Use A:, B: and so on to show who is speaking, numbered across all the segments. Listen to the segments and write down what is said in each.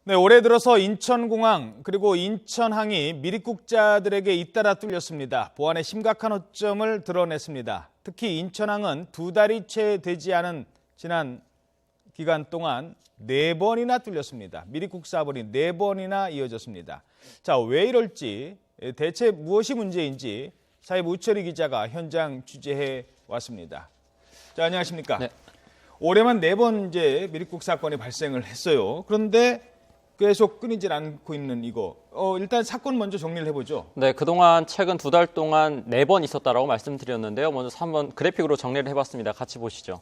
A: 네, 올해 들어서 인천공항 그리고 인천항이 미립국자들에게 잇따라 뚫렸습니다. 보안에 심각한 허점을 드러냈습니다. 특히 인천항은 2달이 채 되지 않은 지난 기간 동안 4번이나 뚫렸습니다. 미립국 사번이 4번이나 이어졌습니다. 자, 왜 이럴지, 대체 무엇이 문제인지 사회부 우철희 기자가 현장 취재해 왔습니다. 자, 안녕하십니까?
B: 네.
A: 올해만 4번 이제 미립국 사건이 발생을 했어요. 그런데 계속 끊이질 않고 있는 이거. 일단 사건 먼저 정리를 해보죠.
B: 네, 그동안 최근 2달 동안 4번 있었다라고 말씀드렸는데요. 먼저 한번 그래픽으로 정리를 해봤습니다. 같이 보시죠.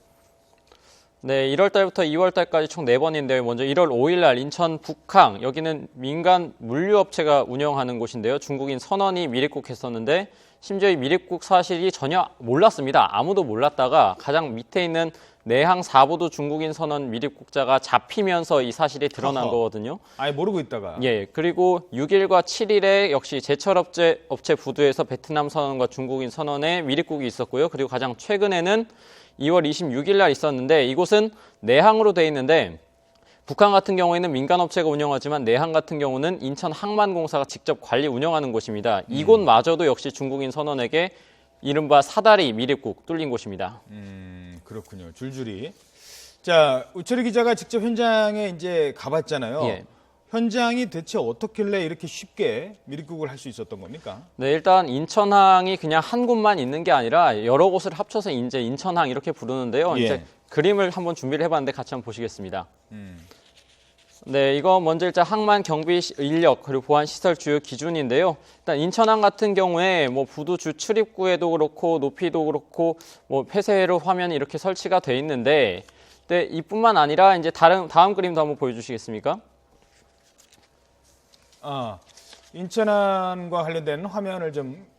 B: 네, 1월 달부터 2월 달까지 총 4번인데요. 먼저 1월 5일 날 인천 북항, 여기는 민간 물류업체가 운영하는 곳인데요. 중국인 선원이 미립국했었는데 심지어 이 미립국 사실이 전혀 몰랐습니다. 아무도 몰랐다가 가장 밑에 있는 내항 4부도 중국인 선원 미립국자가 잡히면서 이 사실이 드러난 거거든요.
A: 아예 모르고 있다가.
B: 예, 그리고 6일과 7일에 역시 제철업체 부두에서 베트남 선원과 중국인 선원의 미립국이 있었고요. 그리고 가장 최근에는 2월 26일 날 있었는데 이곳은 내항으로 돼 있는데 북한 같은 경우에는 민간업체가 운영하지만 내항 같은 경우는 인천항만공사가 직접 관리 운영하는 곳입니다. 이곳마저도 역시 중국인 선원에게 이른바 사다리 미립국 뚫린 곳입니다.
A: 그렇군요. 줄줄이. 자, 우철희 기자가 직접 현장에 이제 가봤잖아요.
B: 예.
A: 현장이 대체 어떻길래 이렇게 쉽게 미립국을 할 수 있었던 겁니까?
B: 네, 일단 인천항이 그냥 한 곳만 있는 게 아니라 여러 곳을 합쳐서 이제 인천항 이렇게 부르는데요.
A: 예.
B: 이제 그림을 한번 준비를 해봤는데 같이 한번 보시겠습니다. 네, 이거 먼저 일단 항만 경비 인력 그리고 보안 시설 주요 기준인데요. 일단 인천항 같은 경우에 뭐 부두 주 출입구에도 그렇고 높이도 그렇고 뭐 폐쇄로 화면이 이렇게 설치가 돼 있는데, 네, 이뿐만 아니라 이제 다음 그림도 한번 보여주시겠습니까?
A: 인천항과 관련된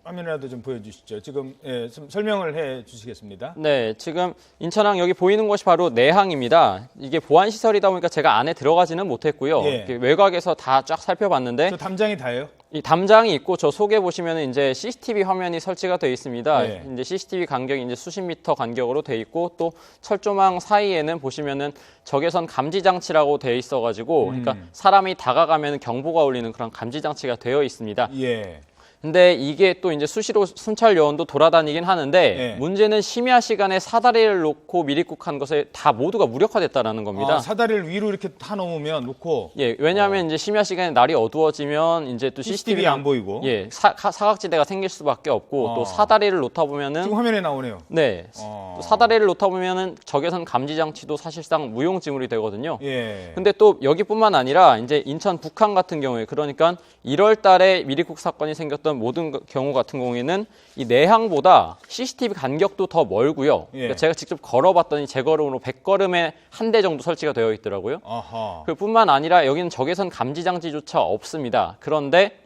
A: 화면이라도 좀 보여주시죠. 지금 좀 설명을 해 주시겠습니다.
B: 네, 지금 인천항 여기 보이는 곳이 바로 내항입니다. 이게 보안 시설이다 보니까 제가 안에 들어가지는 못했고요.
A: 예.
B: 외곽에서 다 쫙 살펴봤는데
A: 저 담장이 다예요?
B: 이 담장이 있고 저 속에 보시면 이제 CCTV 화면이 설치가 되어 있습니다.
A: 네.
B: 이제 CCTV 간격이 이제 수십 미터 간격으로 되어 있고 또 철조망 사이에는 보시면은 적외선 감지 장치라고 되어 있어가지고 그러니까 사람이 다가가면 경보가 울리는 그런 감지 장치가 되어 있습니다.
A: 예.
B: 근데 이게 또 이제 수시로 순찰 요원도 돌아다니긴 하는데
A: 예.
B: 문제는 심야 시간에 사다리를 놓고 미립국한 것에 다 모두가 무력화됐다라는 겁니다.
A: 사다리를 위로 이렇게 타 놓으면 놓고.
B: 예, 왜냐하면 이제 심야 시간에 날이 어두워지면 이제 또
A: CCTV 안 보이고.
B: 예, 사각지대가 생길 수밖에 없고 또 사다리를 놓다 보면은
A: 지금 화면에 나오네요.
B: 네, 또 사다리를 놓다 보면은 적외선 감지 장치도 사실상 무용지물이 되거든요.
A: 예.
B: 근데 또 여기뿐만 아니라 이제 인천 북항 같은 경우에 그러니까 1월 달에 미립국 사건이 생겼던 모든 경우 같은 경우에는 이 내항보다 CCTV 간격도 더 멀고요.
A: 예.
B: 그러니까 제가 직접 걸어봤더니 제 걸음으로 100걸음에 한 대 정도 설치가 되어 있더라고요.
A: 아하.
B: 그뿐만 아니라 여기는 적외선 감지 장치조차 없습니다. 그런데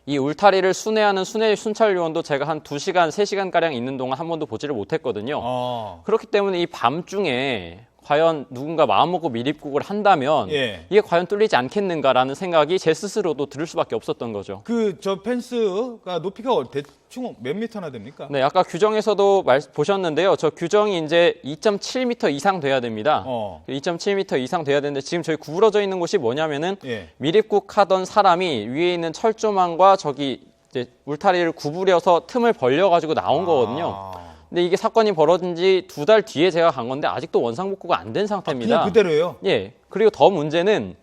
B: 이 울타리를 순회하는 순찰 요원도 제가 한 2시간, 3시간가량 있는 동안 한 번도 보지를 못했거든요. 그렇기 때문에 이 밤중에 과연 누군가 마음먹고 미립국을 한다면
A: 예.
B: 이게 과연 뚫리지 않겠는가라는 생각이 제 스스로도 들을 수밖에 없었던 거죠.
A: 저 펜스가 높이가 대충 몇 미터나 됩니까?
B: 네, 아까 규정에서도 보셨는데요. 저 규정이 이제 2.7m 이상 돼야 됩니다. 2.7m 이상 돼야 되는데 지금 저희 구부러져 있는 곳이 뭐냐면은
A: 예.
B: 미립국 하던 사람이 위에 있는 철조망과 저기 이제 울타리를 구부려서 틈을 벌려가지고 나온 거거든요. 근데 이게 사건이 벌어진 지 2달 뒤에 제가 간 건데 아직도 원상복구가 안 된 상태입니다.
A: 그냥 그대로예요?
B: 예. 그리고 더 문제는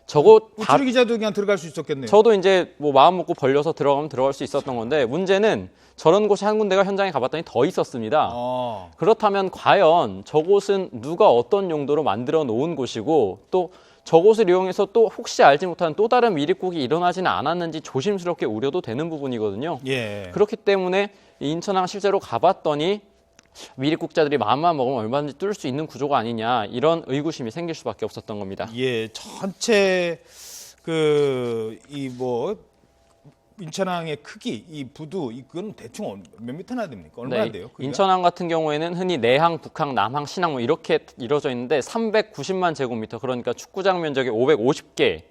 B: 저거
A: 우철희 기자도 그냥 들어갈 수 있었겠네요.
B: 저도 이제 뭐 마음 먹고 벌려서 들어가면 들어갈 수 있었던 건데 문제는 저런 곳이 한 군데가 현장에 가봤더니 더 있었습니다. 그렇다면 과연 저곳은 누가 어떤 용도로 만들어 놓은 곳이고 또 저곳을 이용해서 또 혹시 알지 못하는 또 다른 미립국이 일어나지는 않았는지 조심스럽게 우려도 되는 부분이거든요.
A: 예.
B: 그렇기 때문에 인천항 실제로 가봤더니 미립국자들이 마음만 먹으면 얼마든지 뚫을 수 있는 구조가 아니냐 이런 의구심이 생길 수밖에 없었던 겁니다.
A: 예, 전체 인천항의 크기, 이 부두 이건 대충 몇 미터나 됩니까? 얼마나 돼요? 크기가?
B: 인천항 같은 경우에는 흔히 내항, 북항, 남항, 신항 뭐 이렇게 이루어져 있는데 390만 제곱미터 그러니까 축구장 면적이 550개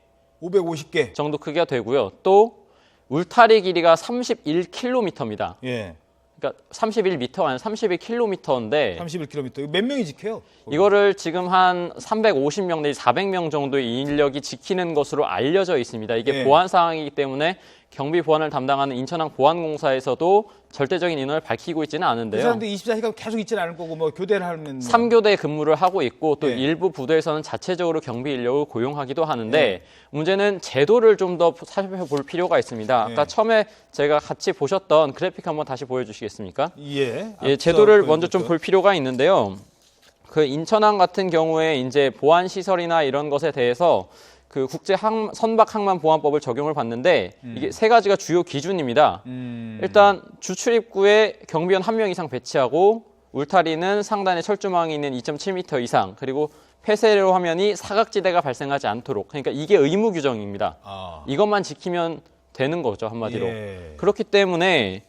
A: 550개
B: 정도 크기가 되고요. 또 울타리 길이가 31km입니다.
A: 예.
B: 그러니까 31m가 아니라 31km인데
A: 31km. 몇 명이 지켜요?
B: 이거를 지금 한 350명 내지 400명 정도의 인력이 지키는 것으로 알려져 있습니다. 이게
A: 네.
B: 보안 상황이기 때문에 경비 보안을 담당하는 인천항 보안공사에서도 절대적인 인원을 밝히고 있지는
A: 그
B: 않은데요.
A: 사람들이 24시간 계속 있지는 않을 거고 뭐 교대를 하면
B: 3교대 근무를 하고 있고 또
A: 네.
B: 일부 부대에서는 자체적으로 경비 인력을 고용하기도 하는데
A: 네.
B: 문제는 제도를 좀 더 살펴볼 필요가 있습니다. 아까
A: 네.
B: 처음에 제가 같이 보셨던 그래픽 한번 다시 보여주시겠습니까?
A: 예.
B: 예, 제도를 먼저 좀 볼 필요가 있는데요. 그 인천항 같은 경우에 이제 보안 시설이나 이런 것에 대해서 그 국제 선박 항만 보안법을 적용을 받는데 이게 세 가지가 주요 기준입니다. 일단 주출입구에 경비원 1명 이상 배치하고 울타리는 상단에 철조망이 있는 2.7m 이상 그리고 폐쇄로 화면이 사각지대가 발생하지 않도록 그러니까 이게 의무 규정입니다.
A: 아.
B: 이것만 지키면 되는 거죠 한마디로.
A: 예.
B: 그렇기 때문에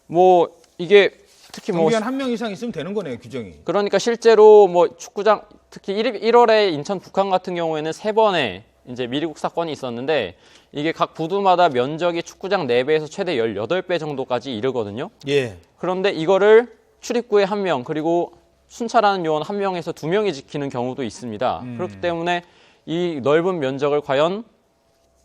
B: 뭐 이게 특히 뭐
A: 경비원 1명 이상 있으면 되는 거네요, 규정이.
B: 그러니까 실제로 뭐 축구장 특히 1월에 인천 북항 같은 경우에는 3번의 이제 미리국 사건이 있었는데 이게 각 부두마다 면적이 축구장 4배에서 최대 18배 정도까지 이르거든요.
A: 예.
B: 그런데 이거를 출입구에 1명 그리고 순찰하는 요원 1명에서 2명이 지키는 경우도 있습니다. 그렇기 때문에 이 넓은 면적을 과연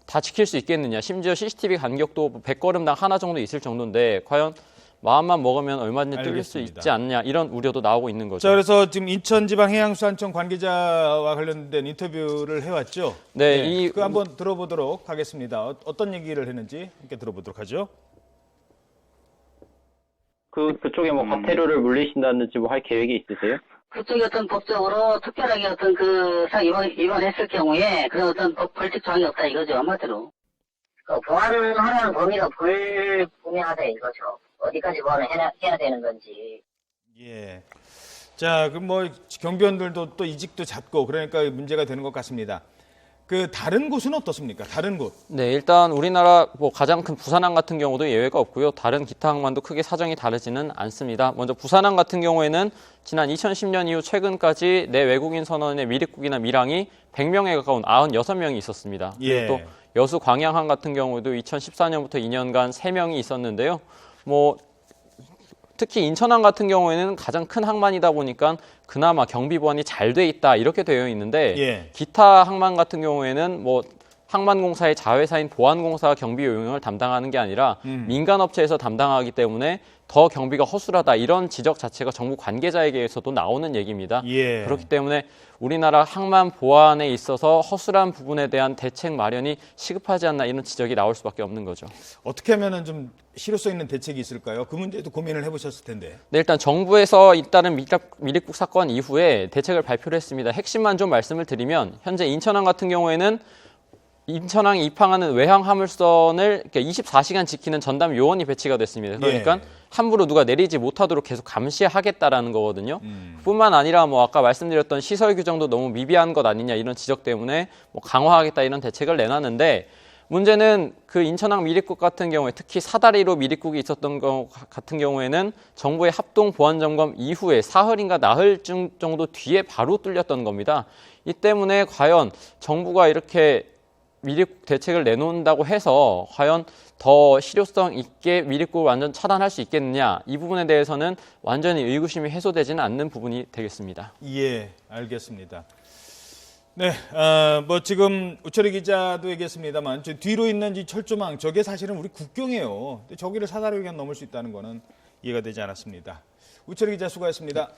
B: 다 지킬 수 있겠느냐. 심지어 CCTV 간격도 100걸음당 하나 정도 있을 정도인데 과연 마음만 먹으면 얼마든지 뚫릴 수
A: 알겠습니다.
B: 있지 않느냐 이런 우려도 나오고 있는 거죠.
A: 자, 그래서 지금 인천지방해양수산청 관계자와 관련된 인터뷰를 해왔죠.
B: 네,
A: 그 한번 들어보도록 하겠습니다. 어떤 얘기를 했는지 함께 들어보도록 하죠.
C: 그쪽에 뭐 과태료를 물리신다든지 뭐 할 계획이 있으세요?
D: 그쪽이 어떤 법적으로 특별하게 어떤 그 상 위반했을 경우에 그런 어떤 벌칙 조항이 없다 이거죠, 한마디로. 보안하는 범위가 불분명하다 이거죠. 어디까지 보안을 해야 되는 건지.
A: 예. 자, 그럼 뭐 경비원들도 또 이직도 잦고 그러니까 문제가 되는 것 같습니다. 그 다른 곳은 어떻습니까? 다른 곳.
B: 네, 일단 우리나라 뭐 가장 큰 부산항 같은 경우도 예외가 없고요. 다른 기타 항만도 크게 사정이 다르지는 않습니다. 먼저 부산항 같은 경우에는 지난 2010년 이후 최근까지 내 외국인 선원의 미립국이나 밀항이 100명에 가까운 96명이 있었습니다.
A: 예.
B: 그리고 또 여수 광양항 같은 경우도 2014년부터 2년간 3명이 있었는데요. 뭐 특히 인천항 같은 경우에는 가장 큰 항만이다 보니까 그나마 경비 보안이 잘 돼 있다 이렇게 되어 있는데
A: 예.
B: 기타 항만 같은 경우에는 뭐 항만공사의 자회사인 보안공사가 경비 요령을 담당하는 게 아니라 민간업체에서 담당하기 때문에 더 경비가 허술하다 이런 지적 자체가 정부 관계자에게서도 나오는 얘기입니다.
A: 예.
B: 그렇기 때문에 우리나라 항만 보안에 있어서 허술한 부분에 대한 대책 마련이 시급하지 않나 이런 지적이 나올 수밖에 없는 거죠.
A: 어떻게 하면은 좀 실효성 있는 대책이 있을까요? 그 문제도 고민을 해보셨을 텐데.
B: 네, 일단 정부에서 잇따른 미립국 사건 이후에 대책을 발표를 했습니다. 핵심만 좀 말씀을 드리면 현재 인천항 같은 경우에는 인천항에 입항하는 외항 화물선을 24시간 지키는 전담 요원이 배치가 됐습니다. 그러니까
A: 예.
B: 함부로 누가 내리지 못하도록 계속 감시하겠다라는 거거든요. 뿐만 아니라 뭐 아까 말씀드렸던 시설 규정도 너무 미비한 것 아니냐 이런 지적 때문에 뭐 강화하겠다 이런 대책을 내놨는데 문제는 그 인천항 미립국 같은 경우에 특히 사다리로 미립국이 있었던 것 같은 경우에는 정부의 합동 보안 점검 이후에 사흘인가 나흘 정도 뒤에 바로 뚫렸던 겁니다. 이 때문에 과연 정부가 이렇게 미립국 대책을 내놓는다고 해서 과연 더 실효성 있게 미립국을 완전 차단할 수 있겠느냐 이 부분에 대해서는 완전히 의구심이 해소되지는 않는 부분이 되겠습니다.
A: 예, 알겠습니다. 네, 뭐 지금 우철희 기자도 얘기했습니다만 저 뒤로 있는 이 철조망 저게 사실은 우리 국경이에요. 근데 저기를 사다리로 그냥 넘을 수 있다는 거는 이해가 되지 않았습니다. 우철희 기자 수고하셨습니다.